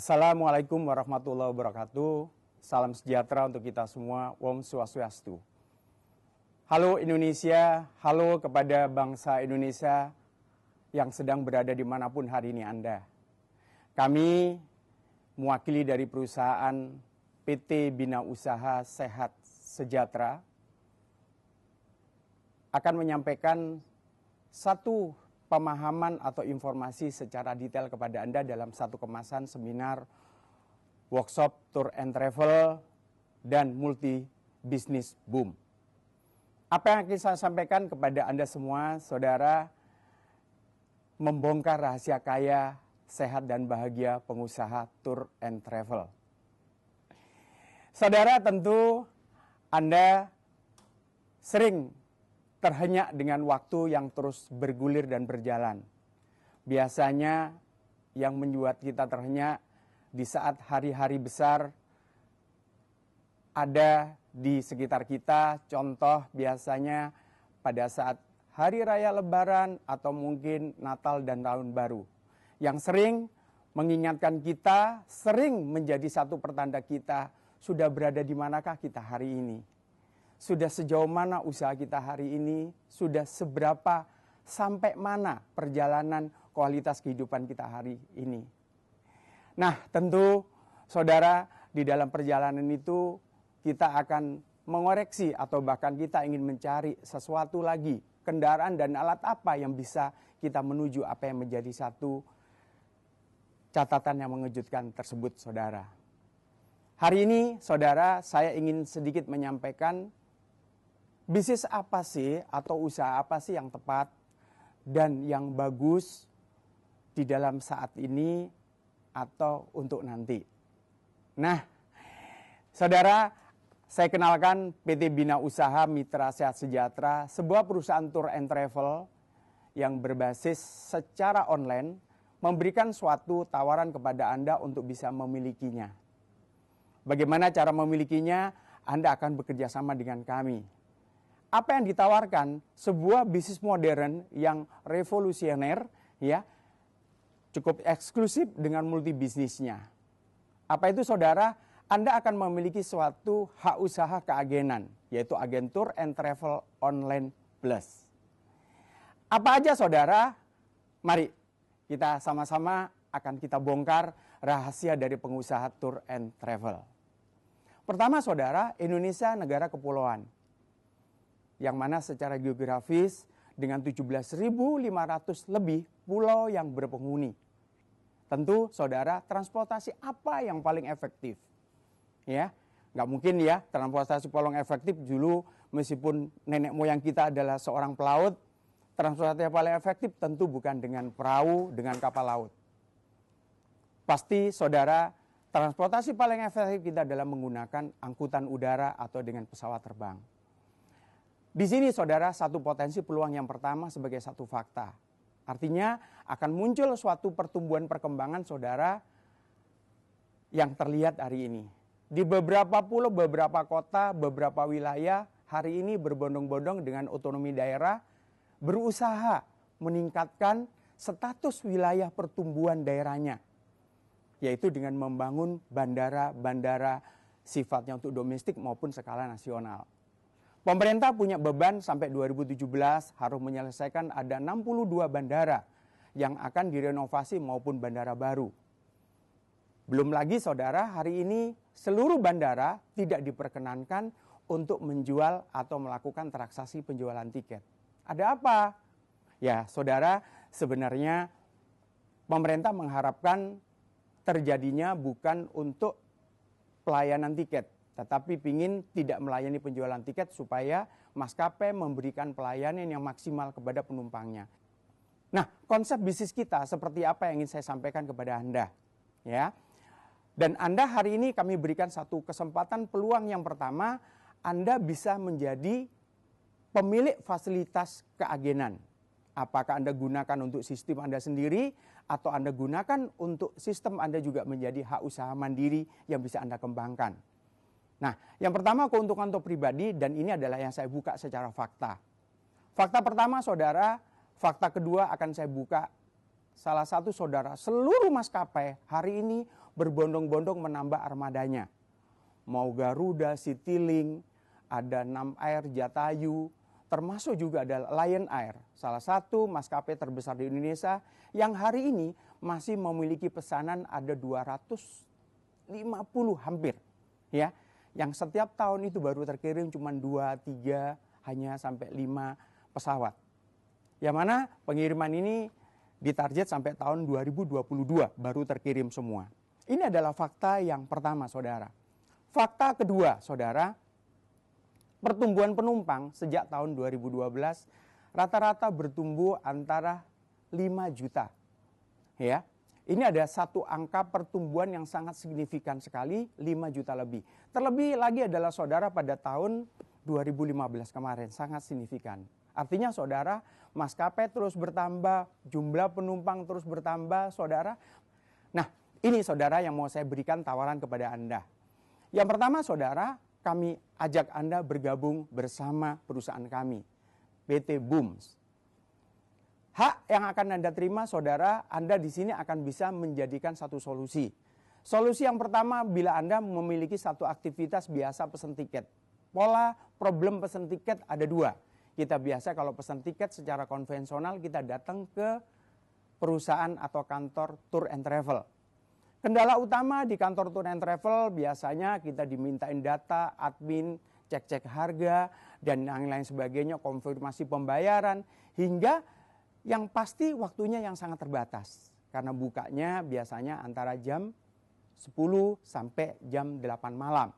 Assalamualaikum warahmatullahi wabarakatuh. Salam sejahtera untuk kita semua. Om Swastiastu. Halo Indonesia, halo kepada bangsa Indonesia yang sedang berada dimanapun hari ini Anda. Kami mewakili dari perusahaan PT Bina Usaha Sehat Sejahtera akan menyampaikan satu pemahaman atau informasi secara detail kepada Anda dalam satu kemasan seminar, workshop, tour and travel, dan multi business boom. Apa yang akan saya sampaikan kepada Anda semua, saudara, membongkar rahasia kaya, sehat dan bahagia pengusaha tour and travel. Saudara, tentu Anda sering terhenyak dengan waktu yang terus bergulir dan berjalan. Biasanya yang membuat kita terhenyak di saat hari-hari besar ada di sekitar kita. Contoh biasanya pada saat hari raya Lebaran atau mungkin Natal dan Tahun Baru. Yang sering mengingatkan kita, sering menjadi satu pertanda kita sudah berada di manakah kita hari ini. Sudah sejauh mana usaha kita hari ini, sudah seberapa sampai mana perjalanan kualitas kehidupan kita hari ini. Nah, tentu saudara, di dalam perjalanan itu kita akan mengoreksi atau bahkan kita ingin mencari sesuatu lagi, kendaraan dan alat apa yang bisa kita menuju apa yang menjadi satu catatan yang mengejutkan tersebut, saudara. Hari ini, saudara, saya ingin sedikit menyampaikan bisnis apa sih atau usaha apa sih yang tepat dan yang bagus di dalam saat ini atau untuk nanti. Nah, saudara, saya kenalkan PT Bina Usaha Mitra Sehat Sejahtera, sebuah perusahaan tour and travel yang berbasis secara online, memberikan suatu tawaran kepada Anda untuk bisa memilikinya. Bagaimana cara memilikinya? Anda akan bekerja sama dengan kami. Apa yang ditawarkan? Sebuah bisnis modern yang revolusioner, ya, cukup eksklusif dengan multi bisnisnya. Apa itu, saudara? Anda akan memiliki suatu hak usaha keagenan, yaitu agen tour and travel online plus. Apa aja, saudara? Mari kita sama-sama akan kita bongkar rahasia dari pengusaha tour and travel. Pertama, saudara, Indonesia negara kepulauan, yang mana secara geografis dengan 17.500 lebih pulau yang berpenghuni. Tentu, saudara, transportasi apa yang paling efektif? Ya, nggak mungkin ya transportasi paling efektif dulu, meskipun nenek moyang kita adalah seorang pelaut, transportasi yang paling efektif tentu bukan dengan perahu, dengan kapal laut. Pasti, saudara, transportasi paling efektif kita adalah menggunakan angkutan udara atau dengan pesawat terbang. Di sini, saudara, satu potensi peluang yang pertama sebagai satu fakta. Artinya akan muncul suatu pertumbuhan perkembangan, saudara, yang terlihat hari ini. Di beberapa pulau, beberapa kota, beberapa wilayah, hari ini berbondong-bondong dengan otonomi daerah, berusaha meningkatkan status wilayah pertumbuhan daerahnya. Yaitu dengan membangun bandara-bandara sifatnya untuk domestik maupun skala nasional. Pemerintah punya beban sampai 2017 harus menyelesaikan ada 62 bandara yang akan direnovasi maupun bandara baru. Belum lagi, saudara, hari ini seluruh bandara tidak diperkenankan untuk menjual atau melakukan transaksi penjualan tiket. Ada apa? Ya, saudara, sebenarnya pemerintah mengharapkan terjadinya bukan untuk pelayanan tiket, tetapi ingin tidak melayani penjualan tiket supaya maskapai memberikan pelayanan yang maksimal kepada penumpangnya. Nah, konsep bisnis kita seperti apa yang ingin saya sampaikan kepada Anda, ya. Dan Anda hari ini kami berikan satu kesempatan peluang yang pertama, Anda bisa menjadi pemilik fasilitas keagenan. Apakah Anda gunakan untuk sistem Anda sendiri atau Anda gunakan untuk sistem Anda juga menjadi hak usaha mandiri yang bisa Anda kembangkan. Nah, yang pertama keuntungan untuk pribadi, dan ini adalah yang saya buka secara fakta. Fakta pertama, saudara, fakta kedua akan saya buka salah satu saudara, seluruh maskapai hari ini berbondong-bondong menambah armadanya. Mau Garuda, Citylink, ada Nam Air, Jatayu, termasuk juga ada Lion Air, salah satu maskapai terbesar di Indonesia yang hari ini masih memiliki pesanan ada 250 hampir, ya, yang setiap tahun itu baru terkirim cuma 2, 3, hanya sampai 5 pesawat. Yang mana pengiriman ini ditarget sampai tahun 2022 baru terkirim semua. Ini adalah fakta yang pertama, saudara. Fakta kedua, saudara, pertumbuhan penumpang sejak tahun 2012 rata-rata bertumbuh antara 5 juta. Ya. Ini ada satu angka pertumbuhan yang sangat signifikan sekali, 5 juta lebih. Terlebih lagi adalah saudara pada tahun 2015 kemarin, sangat signifikan. Artinya saudara, maskapai terus bertambah, jumlah penumpang terus bertambah, saudara. Nah, ini saudara yang mau saya berikan tawaran kepada Anda. Yang pertama saudara, kami ajak Anda bergabung bersama perusahaan kami, PT Booms. Hak yang akan Anda terima, saudara, Anda di sini akan bisa menjadikan satu solusi. Solusi yang pertama, bila Anda memiliki satu aktivitas biasa pesan tiket. Pola problem pesan tiket ada 2. Kita biasa kalau pesan tiket secara konvensional, kita datang ke perusahaan atau kantor tour and travel. Kendala utama di kantor tour and travel biasanya kita dimintain data, admin, cek-cek harga, dan yang lain sebagainya, konfirmasi pembayaran, hingga yang pasti waktunya yang sangat terbatas. Karena bukanya biasanya antara jam 10 sampai jam 8 malam.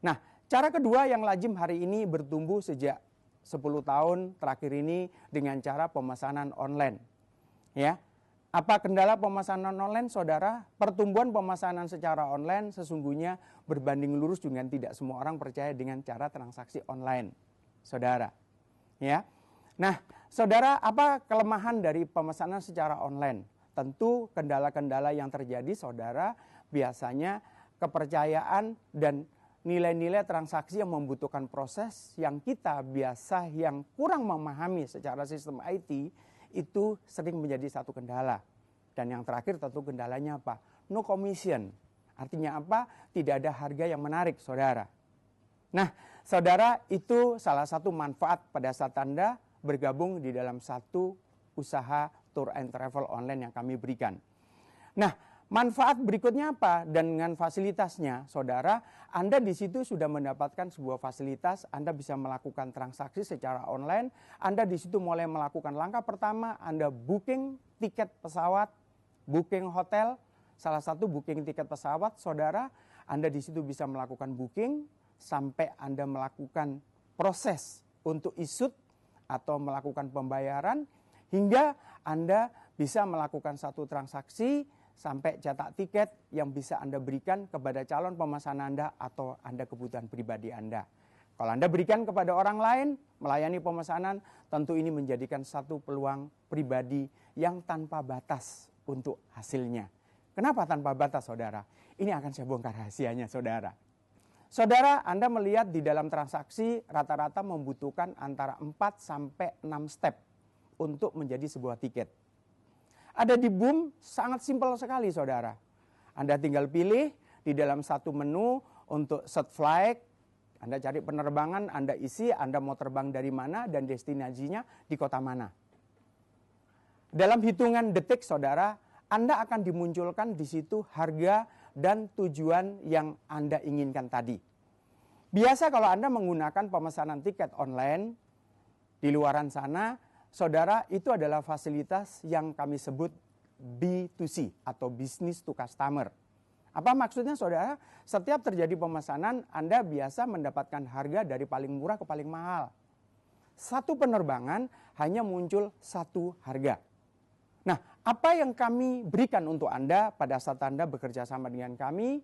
Nah, cara kedua yang lazim hari ini bertumbuh sejak 10 tahun terakhir ini dengan cara pemesanan online. Ya. Apa kendala pemesanan online, saudara? Pertumbuhan pemesanan secara online sesungguhnya berbanding lurus dengan tidak semua orang percaya dengan cara transaksi online, saudara. Ya, nah, saudara, apa kelemahan dari pemesanan secara online? Tentu kendala-kendala yang terjadi, saudara, biasanya kepercayaan dan nilai-nilai transaksi yang membutuhkan proses yang kita biasa yang kurang memahami secara sistem IT, itu sering menjadi satu kendala. Dan yang terakhir tentu kendalanya apa? No commission. Artinya apa? Tidak ada harga yang menarik, saudara. Nah, saudara, itu salah satu manfaat pada saat Anda bergabung di dalam satu usaha tour and travel online yang kami berikan. Nah, manfaat berikutnya apa? Dan dengan fasilitasnya, saudara, Anda di situ sudah mendapatkan sebuah fasilitas, Anda bisa melakukan transaksi secara online, Anda di situ mulai melakukan langkah pertama, Anda booking tiket pesawat, booking hotel, salah satu booking tiket pesawat, saudara, Anda di situ bisa melakukan booking sampai Anda melakukan proses untuk isut atau melakukan pembayaran, hingga Anda bisa melakukan satu transaksi sampai cetak tiket yang bisa Anda berikan kepada calon pemesan Anda atau Anda kebutuhan pribadi Anda. Kalau Anda berikan kepada orang lain, melayani pemesanan, tentu ini menjadikan satu peluang pribadi yang tanpa batas untuk hasilnya. Kenapa tanpa batas, saudara? Ini akan saya bongkar rahasianya, saudara. Saudara, Anda melihat di dalam transaksi rata-rata membutuhkan antara 4 sampai 6 step untuk menjadi sebuah tiket. Ada di Boom, sangat simpel sekali, saudara. Anda tinggal pilih di dalam satu menu untuk set flight, Anda cari penerbangan, Anda isi, Anda mau terbang dari mana dan destinasinya di kota mana. Dalam hitungan detik, saudara, Anda akan dimunculkan di situ harga dan tujuan yang Anda inginkan tadi. Biasa kalau Anda menggunakan pemesanan tiket online di luaran sana, saudara, itu adalah fasilitas yang kami sebut B2C atau business to customer. Apa maksudnya, saudara? Setiap terjadi pemesanan, Anda biasa mendapatkan harga dari paling murah ke paling mahal. Satu penerbangan hanya muncul satu harga. Nah, apa yang kami berikan untuk Anda pada saat Anda bekerja sama dengan kami?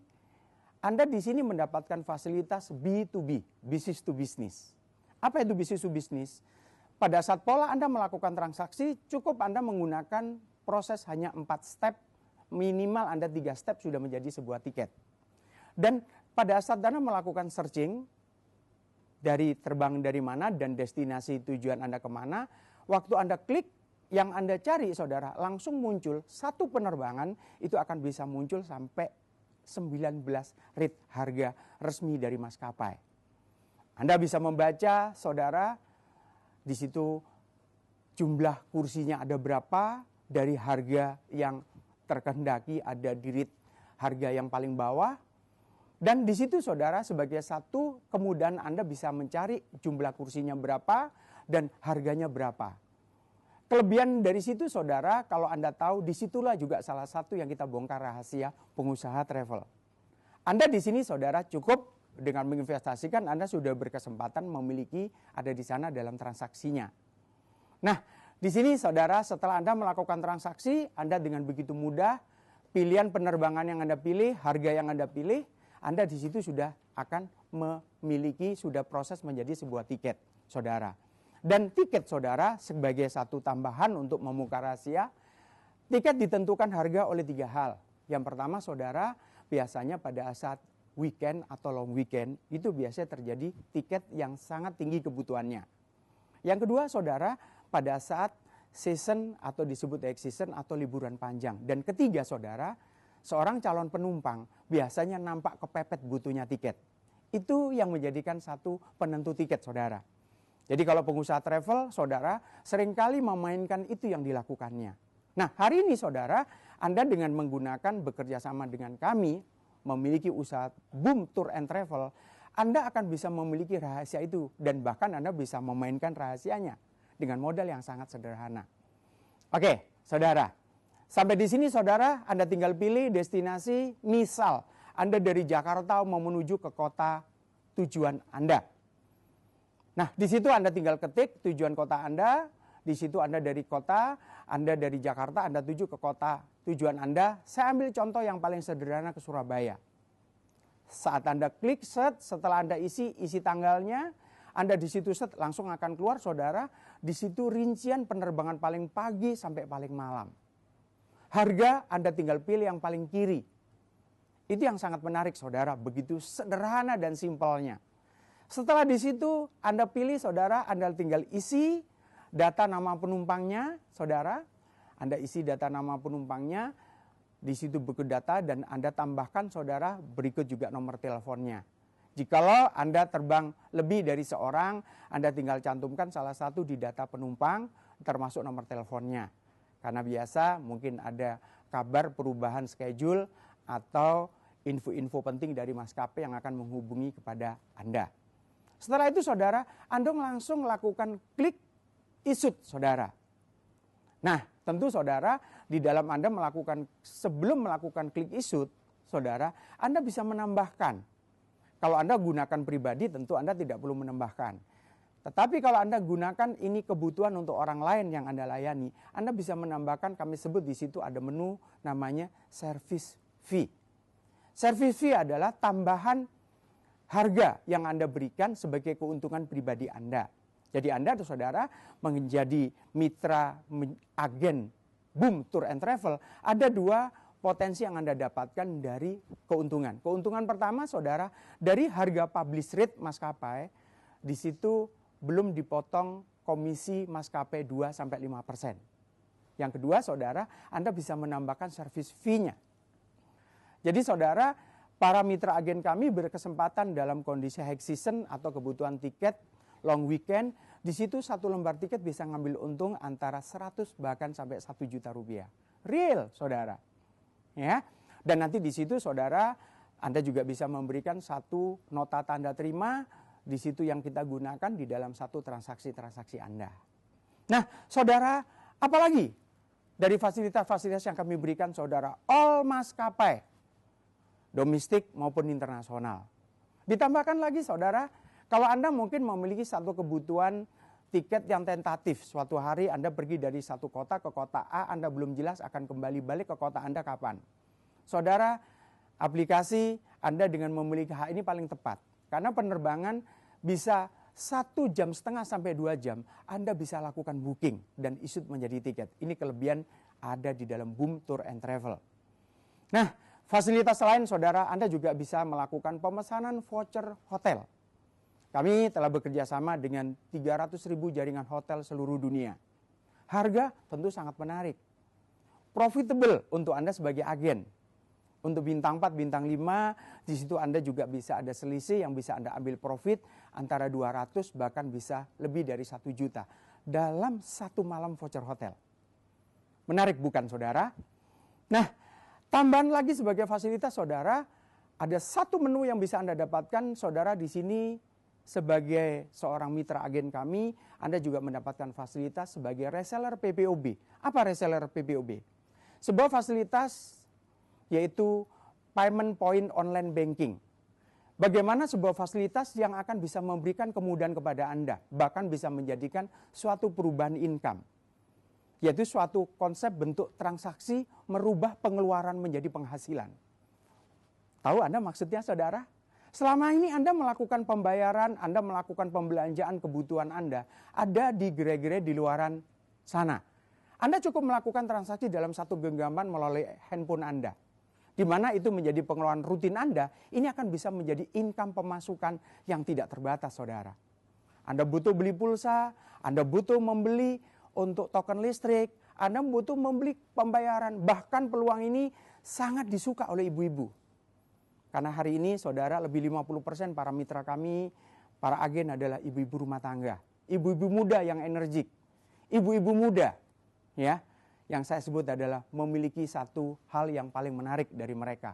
Anda di sini mendapatkan fasilitas B2B, business to business. Apa itu business to business? Pada saat pola Anda melakukan transaksi, cukup Anda menggunakan proses hanya 4 step, minimal Anda 3 step sudah menjadi sebuah tiket. Dan pada saat Anda melakukan searching, dari terbang dari mana dan destinasi tujuan Anda kemana, waktu Anda klik yang Anda cari saudara langsung muncul, satu penerbangan itu akan bisa muncul sampai 19 rate harga resmi dari maskapai. Anda bisa membaca saudara di situ jumlah kursinya ada berapa, dari harga yang terkehendaki ada di rate harga yang paling bawah. Dan di situ saudara sebagai satu kemudahan Anda bisa mencari jumlah kursinya berapa dan harganya berapa. Kelebihan dari situ saudara, kalau Anda tahu, disitulah juga salah satu yang kita bongkar rahasia pengusaha travel. Anda di sini saudara cukup dengan menginvestasikan, Anda sudah berkesempatan memiliki ada di sana dalam transaksinya. Nah, di sini saudara setelah Anda melakukan transaksi, Anda dengan begitu mudah, pilihan penerbangan yang Anda pilih, harga yang Anda pilih, Anda di situ sudah akan memiliki, sudah proses menjadi sebuah tiket saudara. Dan tiket saudara sebagai satu tambahan untuk membuka rahasia, tiket ditentukan harga oleh 3 hal. Yang pertama saudara, biasanya pada saat weekend atau long weekend, itu biasanya terjadi tiket yang sangat tinggi kebutuhannya. Yang kedua saudara, pada saat season atau disebut high season atau liburan panjang. Dan ketiga saudara, seorang calon penumpang biasanya nampak kepepet butuhnya tiket. Itu yang menjadikan satu penentu tiket saudara. Jadi kalau pengusaha travel, saudara, seringkali memainkan itu yang dilakukannya. Nah, hari ini saudara, Anda dengan menggunakan bekerja sama dengan kami, memiliki usaha Boom Tour and Travel, Anda akan bisa memiliki rahasia itu. Dan bahkan Anda bisa memainkan rahasianya dengan modal yang sangat sederhana. Oke, saudara. Sampai di sini saudara, Anda tinggal pilih destinasi, misal Anda dari Jakarta mau menuju ke kota tujuan Anda. Nah, di situ Anda tinggal ketik tujuan kota Anda, di situ Anda dari kota, Anda dari Jakarta, Anda tuju ke kota tujuan Anda. Saya ambil contoh yang paling sederhana ke Surabaya. Saat Anda klik set, setelah Anda isi tanggalnya, Anda di situ set langsung akan keluar saudara, di situ rincian penerbangan paling pagi sampai paling malam. Harga Anda tinggal pilih yang paling kiri. Itu yang sangat menarik saudara, begitu sederhana dan simpelnya. Setelah di situ Anda pilih saudara, Anda tinggal isi data nama penumpangnya saudara. Anda isi data nama penumpangnya, di situ buku data dan Anda tambahkan saudara berikut juga nomor teleponnya. Jikalau Anda terbang lebih dari seorang, Anda tinggal cantumkan salah satu di data penumpang termasuk nomor teleponnya. Karena biasa mungkin ada kabar perubahan schedule atau info-info penting dari maskapai yang akan menghubungi kepada Anda. Setelah itu saudara, Anda langsung lakukan klik issued saudara. Nah, tentu saudara di dalam Anda sebelum melakukan klik issued, saudara, Anda bisa menambahkan. Kalau Anda gunakan pribadi tentu Anda tidak perlu menambahkan. Tetapi kalau Anda gunakan ini kebutuhan untuk orang lain yang Anda layani, Anda bisa menambahkan, kami sebut di situ ada menu namanya service fee. Service fee adalah tambahan harga yang Anda berikan sebagai keuntungan pribadi Anda. Jadi Anda tuh saudara menjadi mitra agen Boom Tour and Travel. Ada 2 potensi yang Anda dapatkan dari keuntungan. Keuntungan pertama saudara, dari harga publish rate maskapai, di situ belum dipotong komisi maskapai 2-5%. Yang kedua saudara, Anda bisa menambahkan service fee-nya. Jadi saudara, para mitra agen kami berkesempatan dalam kondisi high season atau kebutuhan tiket long weekend, di situ 1 lembar tiket bisa ngambil untung antara 100 bahkan sampai 1 juta rupiah. Real, saudara. Ya. Dan nanti di situ saudara, Anda juga bisa memberikan 1 nota tanda terima di situ yang kita gunakan di dalam 1 transaksi-transaksi Anda. Nah, saudara, apalagi dari fasilitas-fasilitas yang kami berikan saudara, all maskapai domestik maupun internasional. Ditambahkan lagi saudara, kalau Anda mungkin memiliki satu kebutuhan tiket yang tentatif, suatu hari Anda pergi dari satu kota ke kota A, Anda belum jelas akan kembali balik ke kota Anda kapan. Saudara, aplikasi Anda dengan memiliki hak ini paling tepat. Karena penerbangan bisa 1,5 jam sampai 2 jam, Anda bisa lakukan booking dan issued menjadi tiket. Ini kelebihan ada di dalam Boom Tour and Travel. Nah, fasilitas lain saudara, Anda juga bisa melakukan pemesanan voucher hotel. Kami telah bekerja sama dengan 300.000 jaringan hotel seluruh dunia. Harga tentu sangat menarik. Profitable untuk Anda sebagai agen. Untuk bintang 4, bintang 5, di situ Anda juga bisa ada selisih yang bisa Anda ambil profit antara 200 bahkan bisa lebih dari 1 juta dalam satu malam voucher hotel. Menarik bukan saudara? Nah, tambahan lagi sebagai fasilitas saudara, ada satu menu yang bisa Anda dapatkan saudara di sini sebagai seorang mitra agen kami, Anda juga mendapatkan fasilitas sebagai reseller PPOB. Apa reseller PPOB? Sebuah fasilitas yaitu payment point online banking. Bagaimana sebuah fasilitas yang akan bisa memberikan kemudahan kepada Anda, bahkan bisa menjadikan suatu perubahan income. Yaitu suatu konsep bentuk transaksi merubah pengeluaran menjadi penghasilan. Tahu Anda maksudnya saudara? Selama ini Anda melakukan pembayaran, Anda melakukan pembelanjaan kebutuhan Anda, ada di gerai-gerai di luaran sana. Anda cukup melakukan transaksi dalam satu genggaman melalui handphone Anda. Di mana itu menjadi pengeluaran rutin Anda, ini akan bisa menjadi income pemasukan yang tidak terbatas saudara. Anda butuh beli pulsa, Anda butuh membeli untuk token listrik, Anda butuh membeli pembayaran, bahkan peluang ini sangat disuka oleh ibu-ibu. Karena hari ini saudara lebih 50% para mitra kami, para agen adalah ibu-ibu rumah tangga. Ibu-ibu muda yang energik. Ibu-ibu muda ya, yang saya sebut adalah memiliki satu hal yang paling menarik dari mereka.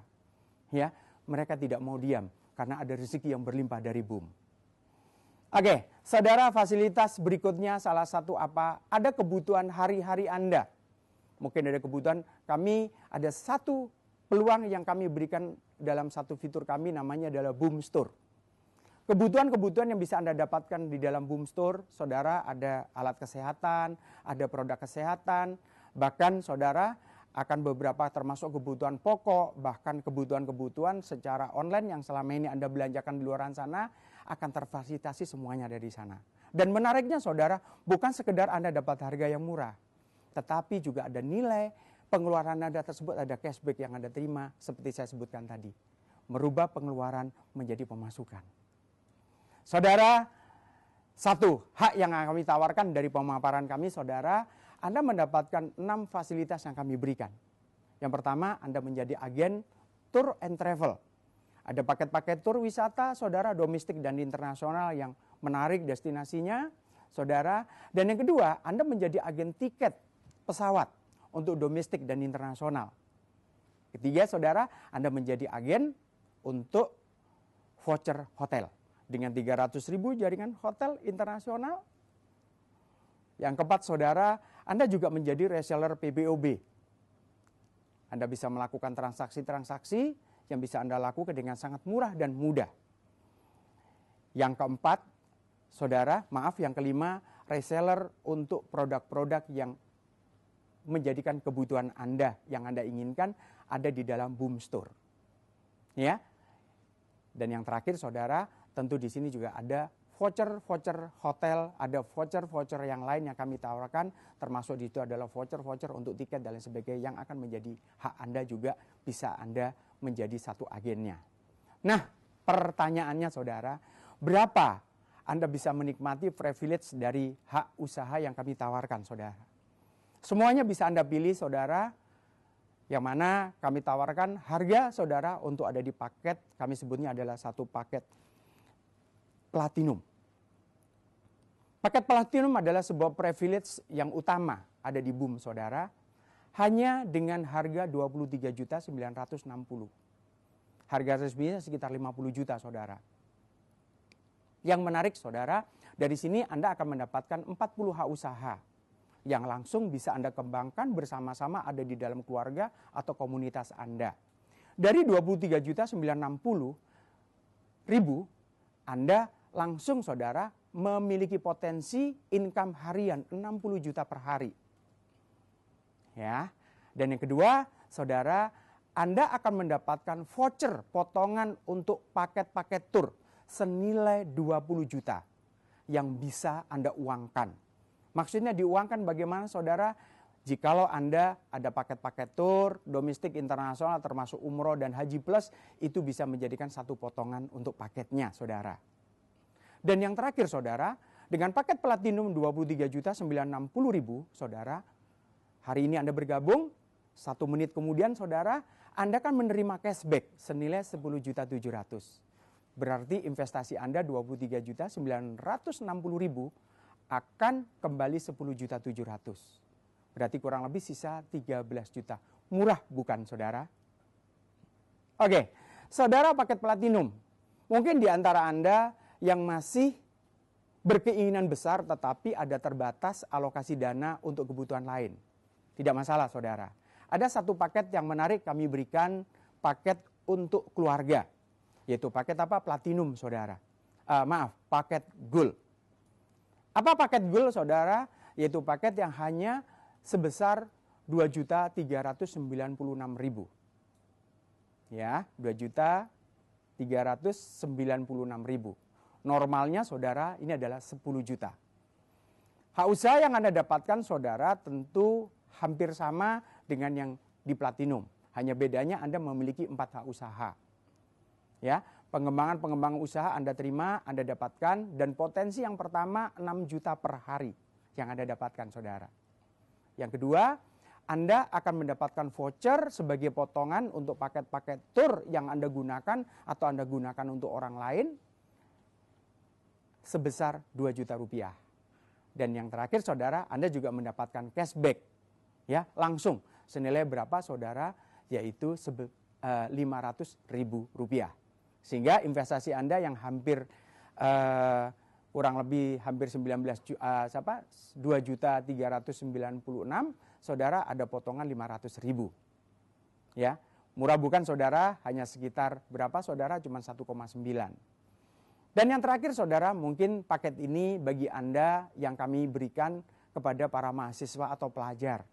Ya, mereka tidak mau diam karena ada rezeki yang berlimpah dari bumi. Oke, saudara, fasilitas berikutnya salah satu apa? Ada kebutuhan hari-hari Anda. Mungkin ada kebutuhan kami, ada satu peluang yang kami berikan dalam satu fitur kami namanya adalah Boom Store. Kebutuhan-kebutuhan yang bisa Anda dapatkan di dalam Boom Store, saudara, ada alat kesehatan, ada produk kesehatan, bahkan saudara akan beberapa termasuk kebutuhan pokok, bahkan kebutuhan-kebutuhan secara online yang selama ini Anda belanjakan di luar sana akan terfasilitasi semuanya dari sana. Dan menariknya saudara, bukan sekedar Anda dapat harga yang murah, tetapi juga ada nilai pengeluaran Anda tersebut, ada cashback yang Anda terima seperti saya sebutkan tadi. Merubah pengeluaran menjadi pemasukan. Saudara, satu hak yang kami tawarkan dari pemaparan kami saudara, Anda mendapatkan 6 fasilitas yang kami berikan. Yang pertama, Anda menjadi agen tour and travel. Ada paket-paket tur wisata saudara domestik dan internasional yang menarik destinasinya saudara. Dan yang kedua, Anda menjadi agen tiket pesawat untuk domestik dan internasional. Ketiga saudara, Anda menjadi agen untuk voucher hotel dengan 300.000 jaringan hotel internasional. Yang keempat saudara, Anda juga menjadi reseller PPOB. Anda bisa melakukan transaksi-transaksi yang bisa Anda lakukan dengan sangat murah dan mudah. Yang keempat saudara, yang kelima, reseller untuk produk-produk yang menjadikan kebutuhan Anda yang Anda inginkan ada di dalam Boom Store. Ya. Dan yang terakhir saudara, tentu di sini juga ada voucher-voucher hotel, ada voucher-voucher yang lain yang kami tawarkan, termasuk di situ adalah voucher-voucher untuk tiket dan lain sebagainya yang akan menjadi hak Anda juga bisa Anda menjadi satu agennya. Nah, pertanyaannya saudara, berapa Anda bisa menikmati privilege dari hak usaha yang kami tawarkan saudara? Semuanya bisa Anda pilih saudara, yang mana kami tawarkan harga saudara untuk ada di paket, kami sebutnya adalah satu paket platinum. Paket platinum adalah sebuah privilege yang utama ada di Boom saudara, hanya dengan harga 23.960. Harga resminya sekitar 50 juta saudara. Yang menarik saudara, dari sini Anda akan mendapatkan 40 hak usaha yang langsung bisa Anda kembangkan bersama-sama ada di dalam keluarga atau komunitas Anda. Dari 23.960.000, Anda langsung saudara memiliki potensi income harian 60 juta per hari. Ya. Dan yang kedua, saudara, Anda akan mendapatkan voucher potongan untuk paket-paket tur senilai 20 juta yang bisa Anda uangkan. Maksudnya diuangkan bagaimana saudara? Jikalau Anda ada paket-paket tur, domestik internasional termasuk umroh dan haji plus, itu bisa menjadikan satu potongan untuk paketnya saudara. Dan yang terakhir saudara, Dengan paket platinum 23.960.000, saudara, hari ini Anda bergabung, 1 menit kemudian saudara, Anda akan menerima cashback senilai 10.700.000. Berarti investasi Anda 23.960.000 akan kembali 10.700.000. Berarti kurang lebih sisa 13 juta. Murah bukan saudara? Oke, saudara paket platinum. Mungkin di antara Anda yang masih berkeinginan besar tetapi ada terbatas alokasi dana untuk kebutuhan lain. Tidak masalah saudara. Ada satu paket yang menarik kami berikan, paket untuk keluarga. Yaitu paket apa? Platinum saudara. Paket gold. Apa paket gold saudara? Yaitu paket yang hanya sebesar 2.396.000. Ya, 2.396.000. Normalnya saudara ini adalah 10 juta. Hak usaha yang Anda dapatkan saudara tentu hampir sama dengan yang di platinum. Hanya bedanya Anda memiliki 4 hak usaha. Ya, pengembangan usaha Anda terima, Anda dapatkan, dan potensi yang pertama 6 juta per hari yang Anda dapatkan saudara. Yang kedua, Anda akan mendapatkan voucher sebagai potongan untuk paket-paket tour yang Anda gunakan atau Anda gunakan untuk orang lain sebesar 2 juta rupiah. Dan yang terakhir saudara, Anda juga mendapatkan cashback ya, langsung senilai berapa saudara? Yaitu 500.000 rupiah. Sehingga investasi Anda yang hampir kurang lebih hampir 2.396.000, saudara ada potongan 500.000. Ya, murah bukan saudara? Hanya sekitar berapa saudara? Cuma 1,9. Dan yang terakhir saudara, mungkin paket ini bagi Anda yang kami berikan kepada para mahasiswa atau pelajar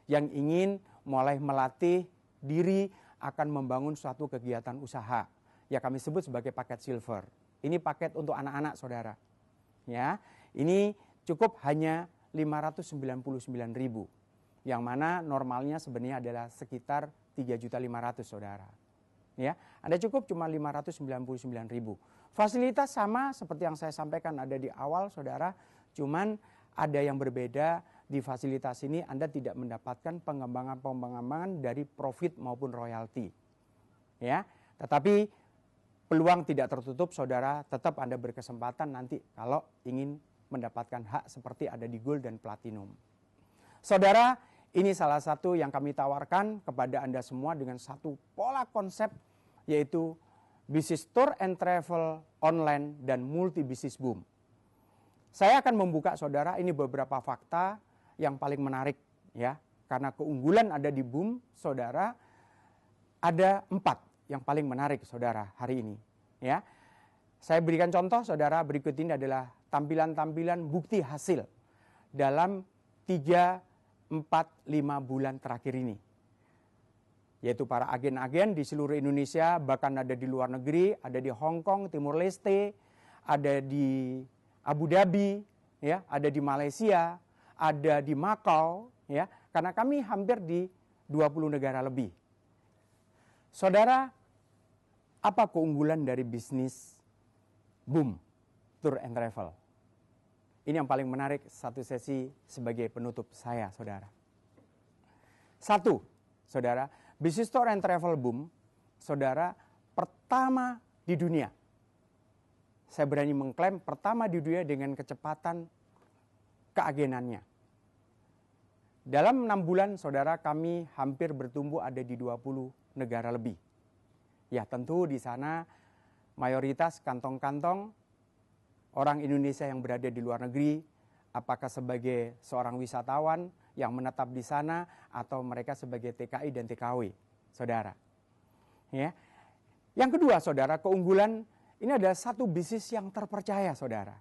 yang ingin mulai melatih diri akan membangun suatu kegiatan usaha. Ya, kami sebut sebagai paket silver. Ini paket untuk anak-anak saudara. Ya, ini cukup hanya 599.000. Yang mana normalnya sebenarnya adalah sekitar 3.500.000 saudara. Ya, Anda cukup cuma 599.000. Fasilitas sama seperti yang saya sampaikan ada di awal saudara, cuman ada yang berbeda di fasilitas ini Anda tidak mendapatkan pengembangan dari profit maupun royalti. Ya, tetapi peluang tidak tertutup saudara, tetap Anda berkesempatan nanti kalau ingin mendapatkan hak seperti ada di gold dan platinum. Saudara, ini salah satu yang kami tawarkan kepada Anda semua dengan satu pola konsep, yaitu bisnis tour and travel online dan multi bisnis boom. Saya akan membuka saudara ini beberapa fakta yang paling menarik ya, karena keunggulan ada di boom saudara, ada 4 yang paling menarik saudara hari ini ya. Saya berikan contoh saudara, berikut ini adalah tampilan-tampilan bukti hasil dalam 3, 4, 5 bulan terakhir ini. Yaitu para agen-agen di seluruh Indonesia, bahkan ada di luar negeri, ada di Hong Kong, Timur Leste, ada di Abu Dhabi, ya, ada di Malaysia, ada di Macau, ya, karena kami hampir di 20 negara lebih. Saudara, apa keunggulan dari bisnis boom tour and travel? Ini yang paling menarik satu sesi sebagai penutup saya, saudara. 1, saudara, bisnis tour and travel boom, saudara, pertama di dunia. Saya berani mengklaim pertama di dunia dengan kecepatan keagenannya. Dalam 6 bulan, saudara, kami hampir bertumbuh ada di 20 negara lebih. Ya, tentu di sana mayoritas kantong-kantong orang Indonesia yang berada di luar negeri, apakah sebagai seorang wisatawan yang menetap di sana atau mereka sebagai TKI dan TKW, saudara. Ya. Yang kedua, saudara, keunggulan ini adalah satu bisnis yang terpercaya, saudara.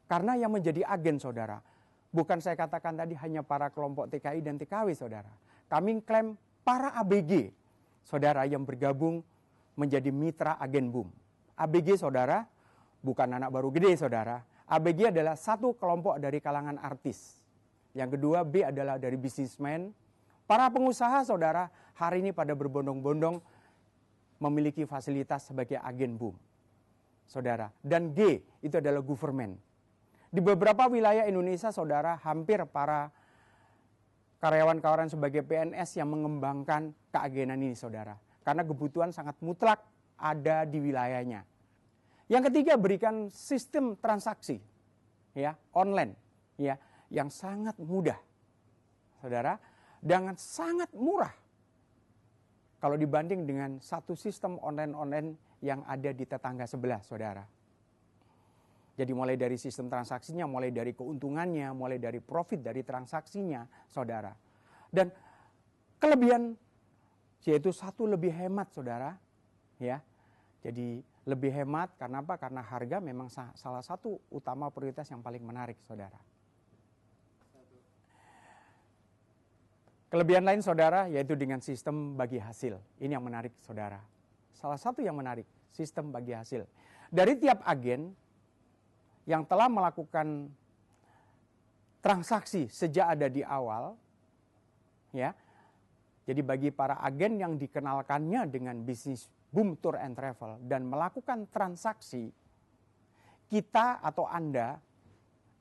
Karena yang menjadi agen, saudara, bukan saya katakan tadi hanya para kelompok TKI dan TKW, saudara. Kami klaim para ABG, saudara, yang bergabung menjadi mitra agen boom. ABG, saudara, bukan anak baru gede, saudara. ABG adalah satu kelompok dari kalangan artis. Yang kedua, B adalah dari bisnismen. Para pengusaha, saudara, hari ini pada berbondong-bondong memiliki fasilitas sebagai agen boom, saudara. Dan G itu adalah government. Di beberapa wilayah Indonesia, saudara, hampir para karyawan-karyawan sebagai PNS yang mengembangkan keagenan ini, saudara. Karena kebutuhan sangat mutlak ada di wilayahnya. Yang ketiga, berikan sistem transaksi ya, online ya, yang sangat mudah. Saudara, dengan sangat murah kalau dibanding dengan satu sistem online yang ada di tetangga sebelah, saudara. Jadi mulai dari sistem transaksinya, mulai dari keuntungannya, mulai dari profit dari transaksinya, saudara. Dan kelebihan yaitu satu, lebih hemat, saudara. Ya, jadi lebih hemat karena apa? Karena harga memang salah satu utama prioritas yang paling menarik, saudara. Kelebihan lain, saudara, yaitu dengan sistem bagi hasil. Ini yang menarik, saudara. Salah satu yang menarik, sistem bagi hasil. Dari tiap agen yang telah melakukan transaksi sejak ada di awal, ya. Jadi bagi para agen yang dikenalkannya dengan bisnis Boom Tour and Travel dan melakukan transaksi, kita atau Anda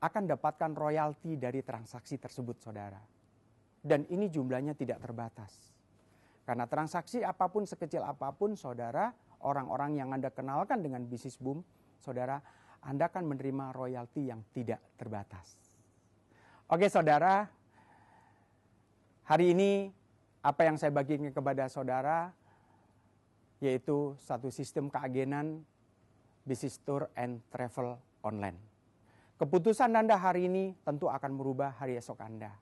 akan dapatkan royalti dari transaksi tersebut, saudara. Dan ini jumlahnya tidak terbatas. Karena transaksi apapun, sekecil apapun, saudara, orang-orang yang Anda kenalkan dengan bisnis Boom, saudara, Anda akan menerima royalti yang tidak terbatas. Oke, saudara, hari ini apa yang saya bagikan kepada saudara yaitu satu sistem keagenan bisnis tour and travel online. Keputusan Anda hari ini tentu akan merubah hari esok Anda.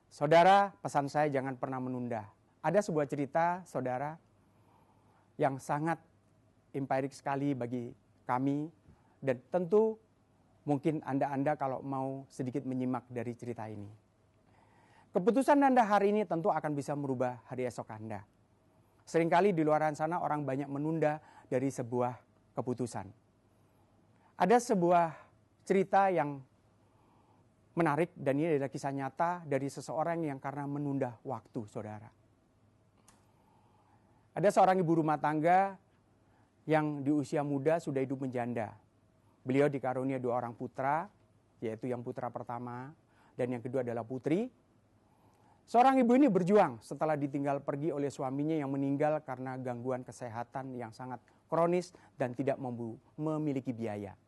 Saudara, pesan saya jangan pernah menunda. Ada sebuah cerita, saudara, yang sangat empirik sekali bagi kami, dan tentu mungkin Anda kalau mau sedikit menyimak dari cerita ini. Keputusan Anda hari ini tentu akan bisa merubah hari esok Anda. Seringkali di luar sana orang banyak menunda dari sebuah keputusan. Ada sebuah cerita yang menarik dan ini adalah kisah nyata dari seseorang yang karena menunda waktu, saudara. Ada seorang ibu rumah tangga yang di usia muda sudah hidup menjanda. Beliau dikarunia 2 orang putra, yaitu yang putra pertama dan yang kedua adalah putri. Seorang ibu ini berjuang setelah ditinggal pergi oleh suaminya yang meninggal karena gangguan kesehatan yang sangat kronis dan tidak memiliki biaya.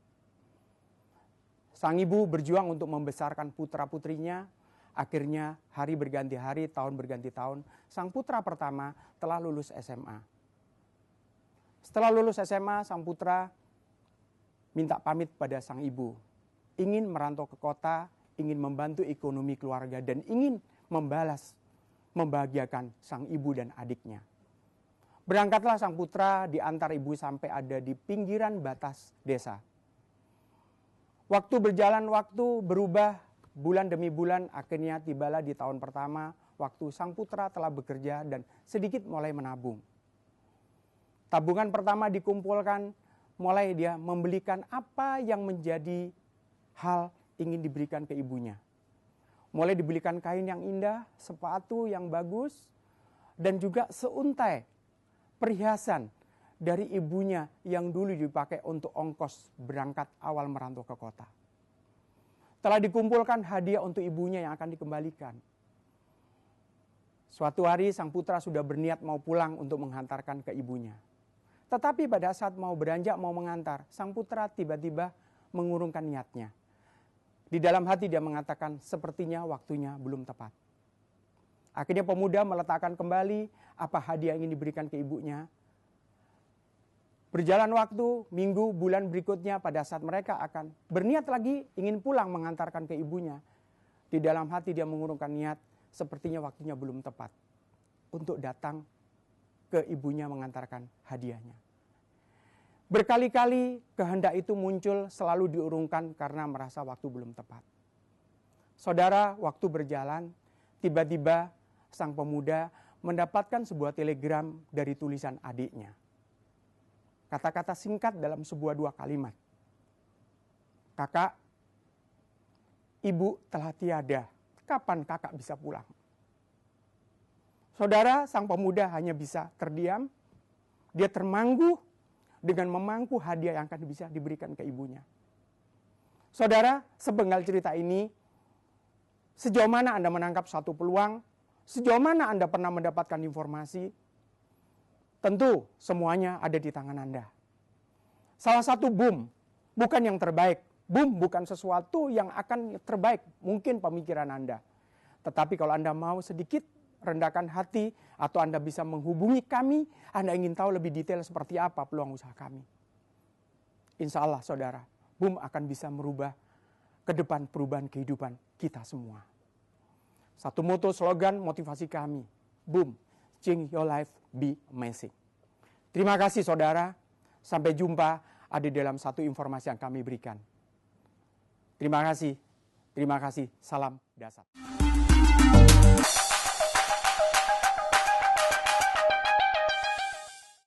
Sang ibu berjuang untuk membesarkan putra-putrinya. Akhirnya hari berganti hari, tahun berganti tahun. Sang putra pertama telah lulus SMA. Setelah lulus SMA, sang putra minta pamit pada sang ibu. Ingin merantau ke kota, ingin membantu ekonomi keluarga, dan ingin membahagiakan sang ibu dan adiknya. Berangkatlah sang putra diantar ibu sampai ada di pinggiran batas desa. Waktu berjalan, waktu berubah, bulan demi bulan, akhirnya tibalah di tahun pertama, waktu sang putra telah bekerja dan sedikit mulai menabung. Tabungan pertama dikumpulkan, mulai dia membelikan apa yang menjadi hal ingin diberikan ke ibunya. Mulai dibelikan kain yang indah, sepatu yang bagus, dan juga seuntai perhiasan dari ibunya yang dulu dipakai untuk ongkos berangkat awal merantau ke kota. Telah dikumpulkan hadiah untuk ibunya yang akan dikembalikan. Suatu hari sang putra sudah berniat mau pulang untuk menghantarkan ke ibunya. Tetapi pada saat mau beranjak, mau mengantar, sang putra tiba-tiba mengurungkan niatnya. Di dalam hati dia mengatakan, sepertinya waktunya belum tepat. Akhirnya pemuda meletakkan kembali apa hadiah yang ingin diberikan ke ibunya. Berjalan waktu, minggu, bulan berikutnya pada saat mereka akan berniat lagi ingin pulang mengantarkan ke ibunya. Di dalam hati dia mengurungkan niat, sepertinya waktunya belum tepat untuk datang ke ibunya mengantarkan hadiahnya. Berkali-kali kehendak itu muncul, selalu diurungkan karena merasa waktu belum tepat. Saudara, waktu berjalan, tiba-tiba sang pemuda mendapatkan sebuah telegram dari tulisan adiknya. Kata-kata singkat dalam sebuah 2 kalimat. Kakak, ibu telah tiada. Kapan kakak bisa pulang? Saudara, sang pemuda hanya bisa terdiam. Dia termanggu dengan memangku hadiah yang akan bisa diberikan ke ibunya. Saudara, sepenggal cerita ini, sejauh mana Anda menangkap satu peluang, sejauh mana Anda pernah mendapatkan informasi, tentu semuanya ada di tangan Anda. Salah satu boom, bukan yang terbaik. Boom bukan sesuatu yang akan terbaik, mungkin pemikiran Anda. Tetapi kalau Anda mau sedikit rendahkan hati, atau Anda bisa menghubungi kami, Anda ingin tahu lebih detail seperti apa peluang usaha kami. Insya Allah saudara, boom akan bisa merubah ke depan perubahan kehidupan kita semua. Satu moto slogan motivasi kami, boom, change your life, be amazing. Terima kasih saudara, sampai jumpa ada dalam satu informasi yang kami berikan. Terima kasih, salam dasar.